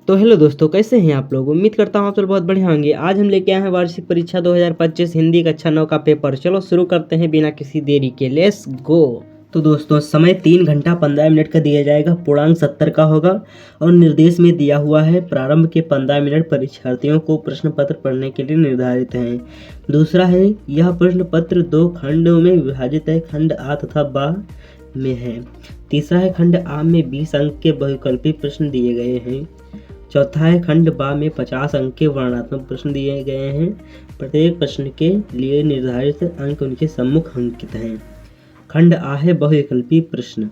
तो हेलो दोस्तों, कैसे हैं आप लोग। उम्मीद करता हूँ आप लोग बहुत बढ़िया होंगे। आज हम लेके आए हैं वार्षिक परीक्षा 2025 हिंदी कक्षा 9 का पेपर। चलो शुरू करते हैं बिना किसी देरी के। Let's go. तो दोस्तों समय 3 घंटा 15 मिनट का दिया जाएगा। पूर्णांक 70 का होगा और निर्देश में दिया हुआ है प्रारंभ के 15 मिनट परीक्षार्थियों को प्रश्न पत्र पढ़ने के लिए निर्धारित हैं। दूसरा है यह प्रश्न पत्र 2 खंडों में विभाजित है। खंड आ तथा बा में है। तीसरा है खंड आ में 20 अंक के बहुविकल्पी प्रश्न दिए गए हैं। चौथा है खंड बा में 50 अंक के वर्णनात्मक प्रश्न दिए गए हैं। प्रत्येक प्रश्न के लिए निर्धारित अंक उनके सम्मुख अंकित हैं। खंड आ है बहुविकल्पी प्रश्न।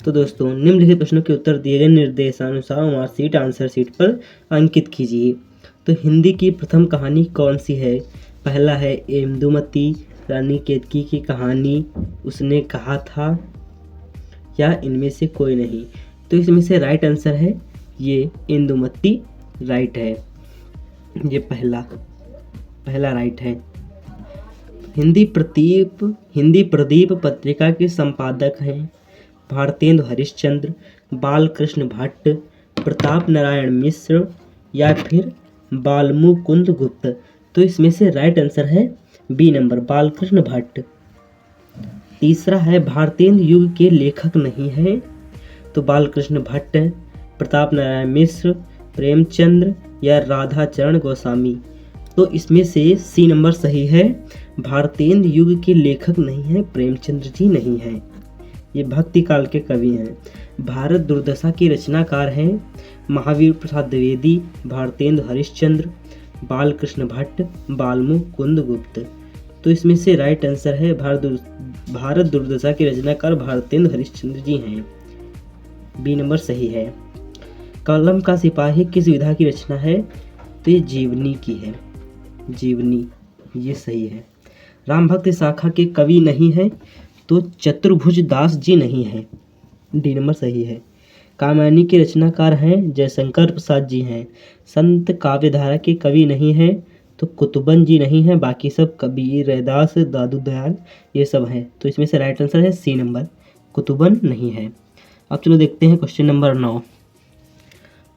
तो दोस्तों निम्नलिखित प्रश्नों के उत्तर दिए गए निर्देशानुसार मार्कशीट आंसर शीट पर अंकित कीजिए। तो हिंदी की प्रथम कहानी कौन सी है। पहला है इंदुमती रानी केतकी की कहानी, उसने कहा था, या इनमें से कोई नहीं। तो इसमें से राइट आंसर है ये इंदुमती राइट है। ये पहला राइट है। हिंदी प्रदीप पत्रिका के संपादक हैं भारतेंदु हरिश्चंद्र, बालकृष्ण भट्ट, प्रताप नारायण मिश्र या फिर बालमुकुंद गुप्त। तो इसमें से राइट आंसर है बी नंबर बालकृष्ण भट्ट। तीसरा है भारतेंदु युग के लेखक नहीं है। तो बालकृष्ण भट्ट, प्रताप नारायण मिश्र, प्रेमचंद्र या राधाचरण गोस्वामी। तो इसमें से सी नंबर सही है। भारतेंदु युग के लेखक नहीं है, प्रेमचंद्र जी नहीं है। ये भक्ति काल के कवि हैं। भारत दुर्दशा के रचनाकार हैं महावीर प्रसाद द्विवेदी, भारतेंदु हरिश्चंद्र, बालकृष्ण भट्ट, बालमुकुंद गुप्त। तो इसमें से राइट आंसर है भारत दुर्दशा के रचनाकार भारतेंदु हरिश्चंद्र जी हैं। बी नंबर सही है। कलम का सिपाही किस विधा की रचना है। तो ये जीवनी की है, जीवनी, ये सही है। राम भक्त शाखा के कवि नहीं है। तो चतुर्भुज दास जी नहीं है। डी नंबर सही है। कामायनी के रचनाकार हैं जयशंकर प्रसाद जी हैं। संत काव्यधारा के कवि नहीं है। तो कुतुबन जी नहीं है। बाकी सब कबीर, रैदास, दादू दयाल ये सब हैं। तो इसमें से राइट आंसर है सी नंबर, कुतुबन नहीं है। अब चलो देखते हैं क्वेश्चन नंबर 9।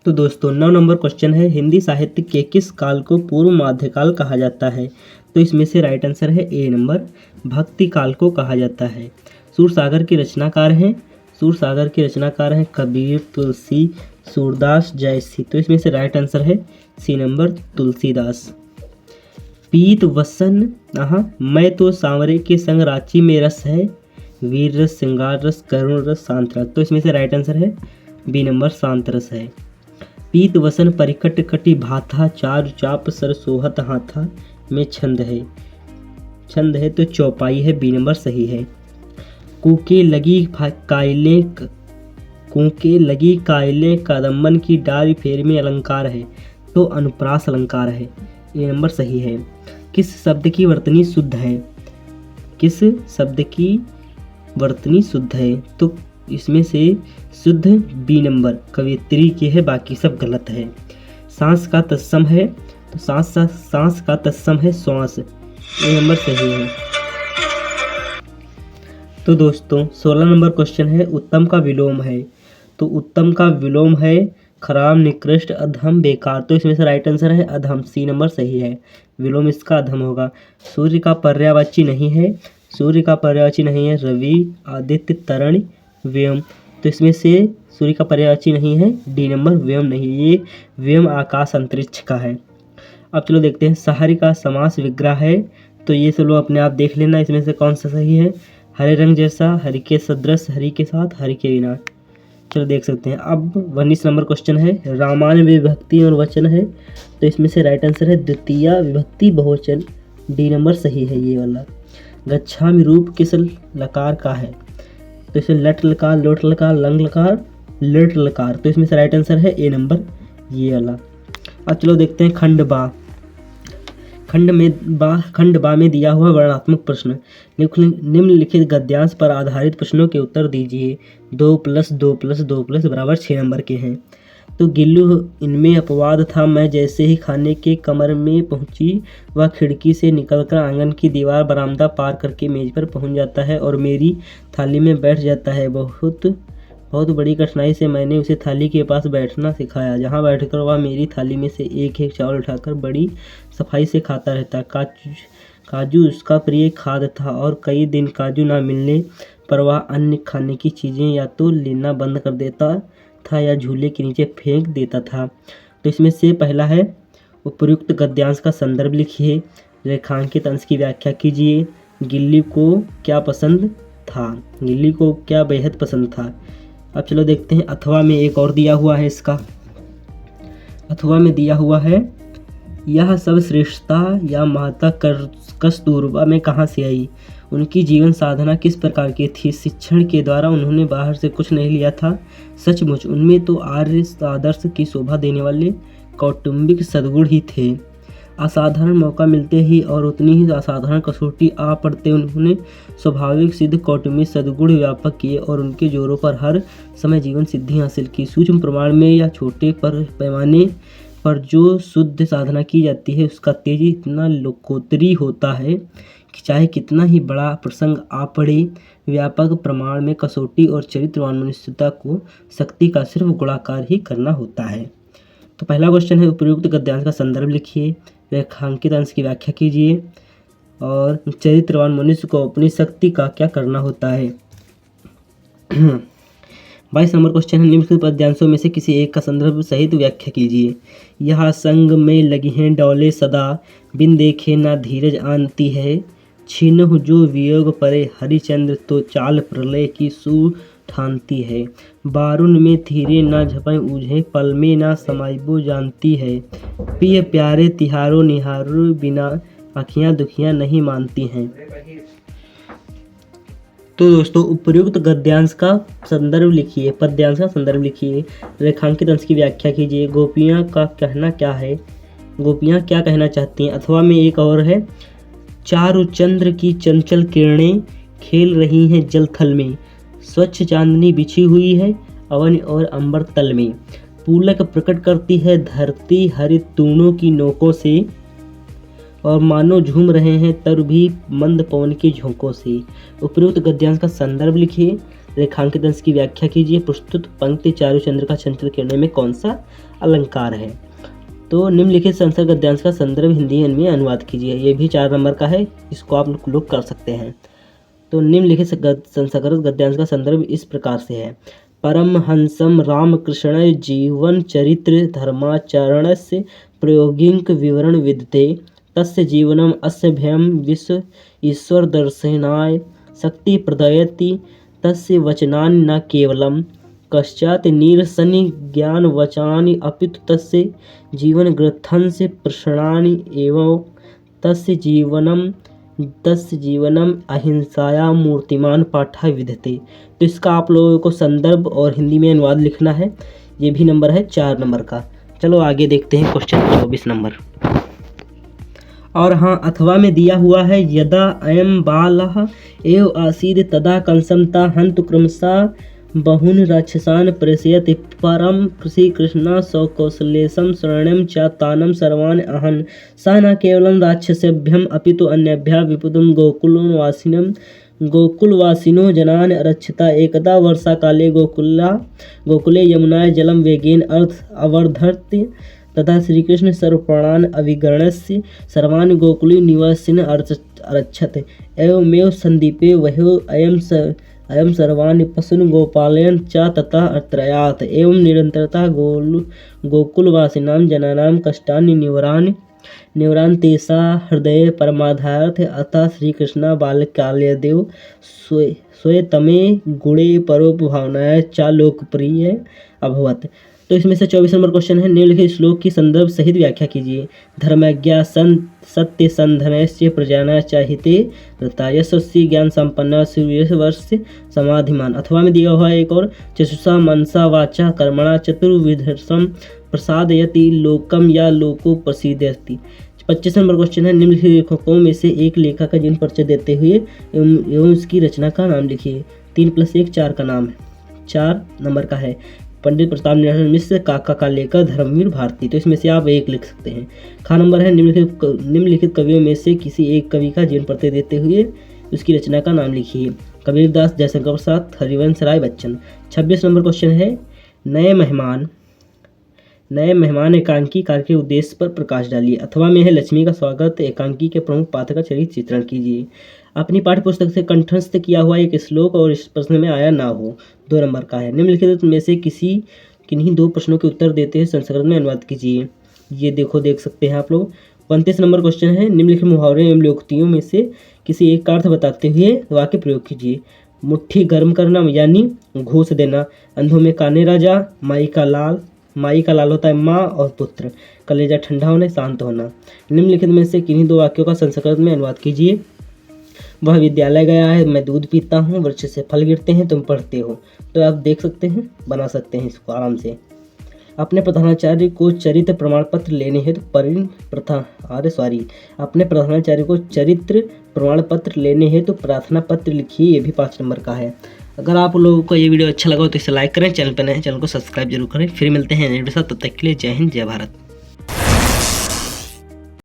तो दोस्तों 9 नंबर क्वेश्चन है हिंदी साहित्य के किस काल को पूर्व मध्यकाल कहा जाता है। तो इसमें से राइट आंसर है ए नंबर भक्ति काल को कहा जाता है। सूरसागर के रचनाकार हैं कबीर, तुलसी, सूरदास, जयसी। तो इसमें से राइट आंसर है सी नंबर तुलसीदास। पीत वसन मैं तो सांवरे के संग रांची में रस है, वीर रस, श्रृंगार रस, करुण रस, शांत रस। तो इसमें से राइट आंसर है बी नंबर शांत रस है। पीत वसन परिकट कटि भाथा, चारु चाप सर सोहत हाथा में छंद है। तो चौपाई है। बी नंबर सही है। कूके लगी कायलें कादम्बन की डाली फेर में अलंकार है। तो अनुप्रास अलंकार है। ये नंबर सही है। किस शब्द की वर्तनी शुद्ध है। तो इसमें से शुद्ध बी नंबर कवियत्री की है, बाकी सब गलत है। सांस का तत्सम है। तो सांस का तत्सम है श्वास। ये नंबर सही है। तो दोस्तों 16 नंबर क्वेश्चन है उत्तम का विलोम है। तो उत्तम का विलोम है खराब, निकृष्ट, अधम, बेकार। तो इसमें से राइट आंसर है अधम, सी नंबर सही है। विलोम इसका अधम होगा। सूर्य का पर्यायवाची नहीं है रवि, आदित्य, तरण, व्योम। तो इसमें से सूर्य का पर्यायवाची नहीं है, डी नंबर व्योम नहीं, ये व्योम आकाश अंतरिक्ष का है। अब चलो देखते हैं सहारी का समास विग्रह है। तो ये सब लोग अपने आप देख लेना इसमें से कौन सा सही है। हरे रंग जैसा, हरि के सदृश, हरि के साथ, हरि के बिना। चलो देख सकते हैं। अब 19 नंबर क्वेश्चन है रामायण में विभक्ति और वचन है। तो इसमें से राइट आंसर है द्वितीया विभक्ति बहुवचन, डी नंबर सही है ये वाला। गच्छामि रूप किस लकार का है। तो इसमें लट लकार, लोट लकार, लंग लकार, लट लकार। तो इसमें से राइट आंसर है ए नंबर ये वाला। अब चलो देखते हैं खंड बा में दिया हुआ वर्णनात्मक प्रश्न। निम्नलिखित गद्यांश पर आधारित प्रश्नों के उत्तर दीजिए। 2 + 2 + 2 = 6 नंबर के हैं। तो गिल्लू इनमें अपवाद था, मैं जैसे ही खाने के कमर में पहुंची वह खिड़की से निकलकर आंगन की दीवार बरामदा पार करके मेज पर पहुंच जाता है और मेरी थाली में बैठ जाता है। बहुत बहुत बड़ी कठिनाई से मैंने उसे थाली के पास बैठना सिखाया, जहाँ बैठकर वह मेरी थाली में से एक एक चावल उठाकर बड़ी सफाई से खाता रहता। काजू उसका प्रिय खाद्य था और कई दिन काजू ना मिलने पर वह अन्य खाने की चीज़ें या तो लेना बंद कर देता था या झूले के नीचे फेंक देता था। तो इसमें से पहला है, उपर्युक्त गद्यांश का संदर्भ लिखिए, रेखांकित अंश की व्याख्या कीजिए, गिल्ली को क्या पसंद था, गिल्ली को क्या बेहद पसंद था। अब चलो देखते हैं, अथवा में एक और दिया हुआ है इसका। अथवा में दिया हुआ है, यह सब श्रेष्ठता या महत्ता कस्तूरबा में कहाँ से आई, उनकी जीवन साधना किस प्रकार की थी, शिक्षण के द्वारा उन्होंने बाहर से कुछ नहीं लिया था, सचमुच उनमें तो आर्य आदर्श की शोभा देने वाले कौटुंबिक सद्गुण ही थे। असाधारण मौका मिलते ही और उतनी ही असाधारण कसौटी आ पड़ते उन्होंने स्वाभाविक सिद्ध कौटुंबिक सद्गुण व्यापक किए और उनके जोरों पर हर समय जीवन सिद्धि हासिल की। सूक्ष्म प्रमाण में या छोटे पैमाने पर जो शुद्ध साधना की जाती है उसका तेज इतना लोकोत्तरी होता है कि चाहे कितना ही बड़ा प्रसंग आ पड़े, व्यापक प्रमाण में कसौटी और चरित्रवान मनुष्यता को शक्ति का सिर्फ गुणाकार ही करना होता है। तो पहला क्वेश्चन है, उपयुक्त गद्यांश का संदर्भ लिखिए, रेखांकित अंश की व्याख्या कीजिए और चरित्रवान मनुष्य को अपनी शक्ति का क्या करना होता है। 22 नंबर क्वेश्चन है, निम्नलिखित पद्यांशों में से किसी एक का संदर्भ सहित व्याख्या कीजिए। यह संग में लगी हैं डौले सदा, बिन देखे ना धीरज आनती है, छीनहु जो वियोग परे हरिचंद्र, तो चाल प्रलय की सू ठानती है, बारुन में धीरे ना झपै उझे, पल में ना समाइबो जानती है, प्रिय प्यारे तिहारो निहारो, बिना आँखियाँ दुखियाँ नहीं मानती हैं। तो दोस्तों, उपर्युक्त गद्यांश का संदर्भ लिखिए, पद्यांश का संदर्भ लिखिए, रेखांकित अंश की व्याख्या कीजिए, गोपियाँ का कहना क्या है, गोपियाँ क्या कहना चाहती हैं। अथवा में एक और है, चारु चंद्र की चंचल किरणें खेल रही हैं जल थल में, स्वच्छ चांदनी बिछी हुई है अवन और अंबर तल में, पुलक प्रकट करती है धरती हरित तूणों की नोकों से, और मानो झूम रहे हैं तर भी मंद पवन के झोंकों से। उपयुक्त गद्यांश का संदर्भ लिखिए, रेखांकित अंश की व्याख्या कीजिए, प्रस्तुत पंक्ति चारुचंद्र का चंचल किरणें में कौन सा अलंकार है। तो निम्नलिखित संस्कृत गद्यांश का संदर्भ हिंदी में अनुवाद कीजिए। ये भी 4 नंबर का है, इसको आप लोग कर सकते हैं। तो निम्नलिखित संस्कृत गद्यांश का संदर्भ इस प्रकार से है, परमहंसम रामकृष्ण जीवन चरित्र धर्माचरणस्य प्रयोगिक विवरण विद्यते, तस्य जीवनम अस्य भयम विश्व ईश्वर दर्शनाय शक्ति प्रदयति, तस्य वचनानि न केवलम कश्चात् निरसनि ज्ञान वचानि अपितु तस्य जीवन ग्रंथस्य प्रश्नानि एवं तस्य जीवनम अहिंसाया मूर्तिमान पाठा विद्यते। तो इसका आप लोगों को संदर्भ और हिंदी में अनुवाद लिखना है। ये भी नंबर है 4 नंबर का। चलो आगे देखते हैं क्वेश्चन 24 नंबर। और हाँ, अथवा में दिया हुआ है, यदा अयम बालः एव आसीद तदा कंसमता हंतु क्रमशः बहुन राक्षसान् प्रेषयति, परम श्रीकृष्ण सौकौशलेशं शरणं च तानं सर्वान् अहन्, स न केवलं राक्षसेभ्यम् अपितु अन्येभ्यः विपुलं गोकुलवासिनो जनान् रक्षता। एकदा वर्षाकाले गोकुले यमुनाय जलं वेगेन अवर्धत, तथा श्रीकृष्ण सर्वप्राणान् अविगणयस्य सर्वान् गोकुली निवासिन अरक्षत। एवमेव सन्दीपे वह्यो अयं सर्वान् पशून् गोपालयन् च ततः अत्रयात्। एवं निरन्तरतः गोकुलवासिनां जनानां कष्टानि निवरान् तेषा हृदये परमाधार्थ। अतः श्रीकृष्ण बाल्यकालयदेव स्वयतमे गुणे परोपभावनाय च लोकप्रिय अभवत्। तो इसमें से 24 नंबर क्वेश्चन है, निम्नलिखित श्लोक की संदर्भ सहित व्याख्या कीजिए। धर्मज्ञा सत्य संधनस्य प्रजाना चाहिते रता, यशस्वी ज्ञान संपन्न सूर्यवर्ष समाधिमान। अथवा में दिया हुआ एक और, चक्षुषा मनसा वाचा कर्मणा चतुर्विधर्षम प्रसादयति लोकम या लोको प्रसीदयति। 25 नंबर क्वेश्चन है, निम्नलिखित लेखकों में से एक लेखक का जिन परिचय देते हुए एवं उसकी रचना का नाम लिखिए। 3 + 1 4 का नाम है, 4 नंबर का है, पंडित प्रताप नारायण मिश्र, काका का लेकर धर्मवीर भारती। तो इसमें से आप एक लिख सकते हैं। खा नंबर है, निम्नलिखित कवियों में से किसी एक कवि का जीवन परिचय देते हुए उसकी रचना का नाम लिखिए। कबीरदास, जयशंकर प्रसाद, हरिवंश राय बच्चन। 26 नंबर क्वेश्चन है, नए मेहमान एकांकी कार्य के उद्देश्य पर प्रकाश डालिए। अथवा में है लक्ष्मी का स्वागत, एकांकी के प्रमुख पात्र का चरित्र चित्रण कीजिए। अपनी पाठ्य पुस्तक से कंठस्थ किया हुआ एक श्लोक और इस प्रश्न में आया ना हो। 2 नंबर का है, निम्नलिखित में से किन्हीं 2 प्रश्नों के उत्तर देते हुए संस्कृत में अनुवाद कीजिए। ये देख सकते हैं आप लोग। 35 नंबर क्वेश्चन है, निम्नलिखित मुहावरे एवं लोकोक्तियों में से किसी एक का अर्थ बताते हुए वाक्य प्रयोग कीजिए। मुट्ठी गर्म करना यानी घूस देना, अंधों में काने राजा, माई का लाल होता है माँ और पुत्र, कलेजा ठंडा होना, शांत होना। निम्नलिखित में से किन्हीं 2 वाक्यों का संस्कृत में अनुवाद कीजिए। वह विद्यालय गया है, मैं दूध पीता हूँ, वृक्ष से फल गिरते हैं, तुम पढ़ते हो। तो आप देख सकते हैं, बना सकते हैं इसको आराम से। अपने प्रधानाचार्य को चरित्र प्रमाण पत्र लेने हेतु अपने प्रधानाचार्य को चरित्र प्रमाण पत्र लेने हेतु प्रार्थना पत्र लिखिए। ये भी 5 नंबर का है। अगर आप लोगों को ये वीडियो अच्छा लगा हो तो इसे लाइक करें, चैनल पर नए हैं चैनल को सब्सक्राइब जरूर करें। फिर मिलते हैं नेक्स्ट वीडियो के साथ, तब तक के लिए जय हिंद जय भारत।